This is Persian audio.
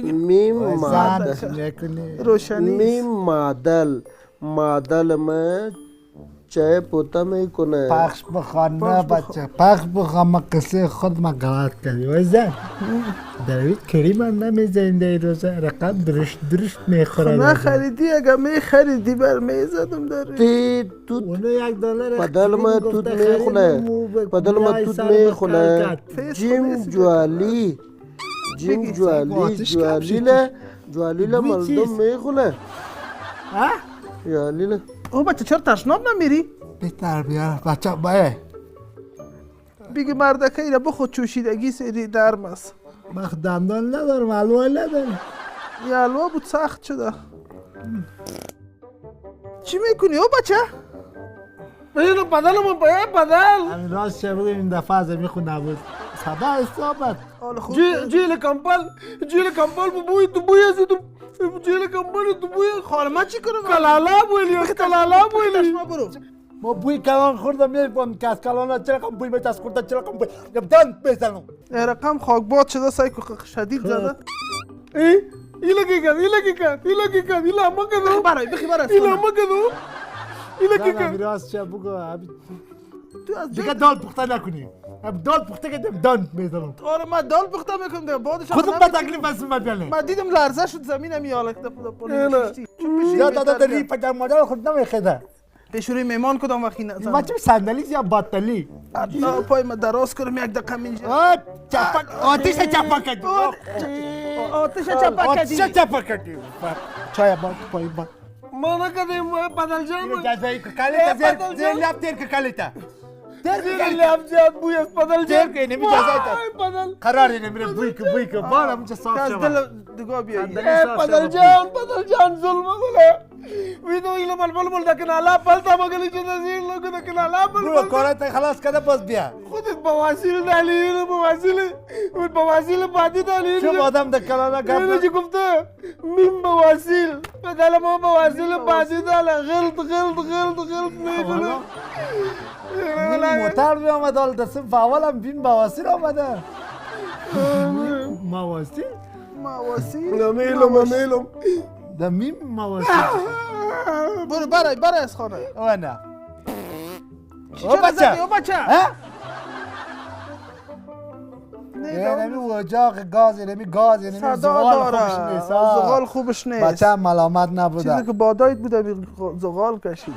میم معدل روشنی میم معدل ما چای پوتا میکنه. پخش بخوان نه بچه پخش بخوان ما قصه خود ما غلط کردی وای زن داوید کریم هم نمیزنیم در روزه رقم درشت میخوره. نه خریدی اگه میخریدی بر میزدم در تو اونو $1 بدل ما توت میخونه بدل ما توت میخونه. جیم جوالی جوالیله مردم میخونه. جوالیله او بچه چرا تشناب نمیری؟ بهتر بیار بچه بایه بگی مردکه ایره بخود چوشیدگی سری درم است. من دندان ندارم حلوه ندارم. یه حلوه بود سخت شده. چی میکنی او بچه؟ اینو بدلمون باید بدل. همین راست چه بگیم این دفعه از میخون نبود صدا استابت جیل کمپل بوی تو بوی ازی تو جیل کمپل تو بوی خارمه چی کنم؟ کلالا بویلی برو ما بوی کلان خوردم میفهم که از کلان چرا کم بوی میت از خورده چرا کم بوی دان بزنم رقم خاکباد شده سایکو شدید زده. این لگی کرد این لامه کدو بخی برای این لامه کدو این لگی همین کرد. راست چه بگو تو از دیگه دال پخته نکنی دال پخته کردم دان میزنم آره من دال پخته میکنم دیگه بعدش خودم با تکلیف از من بیانه من دیدم لرزه شد زمینم یالک یا دادا داری پدر مادر خود نمیخده پیشوری میمان کدام وقتی نزنم ما چه صندلی یا باطلی الله پای ما دراز کنم یک دقیقه اینجا آتش چپا کردی آتش چپا کردی چای با پای با ما نکردیم بدل جان جزایی که کالیتا زیر لب تیر که کالیتا زیر لب زیاد بوی از بدل تیر که نمی جزایی بدل قراری نمیره بوی که بالا میشه صاف شما دل دگاه بیایی بدل جان ظلم گله ویدو ایلا بلبل دکن علا پلتا مگلی چه نزیر لگو دکن علا برو کارت خلاص کرده باز بیا خودت بواسیل دلیل بواسیل بعدی دلیل چه آدم در کلانا اینو چی گفت گفته میم بواسیل بدل ما بواسیل بعدی داله غلط میکنه موتر می آمد حال دستم فاول هم بین بواسیر آمده مواسیر میلم ده میم مواسیر برو برای از خانه او نه او بچه نمی اجاق گاز نمی گاز نمی زغال خوبش نیست زغال خوبش نیست بچه ملامت نبوده چیزی که بادایت بوده زغال کشیده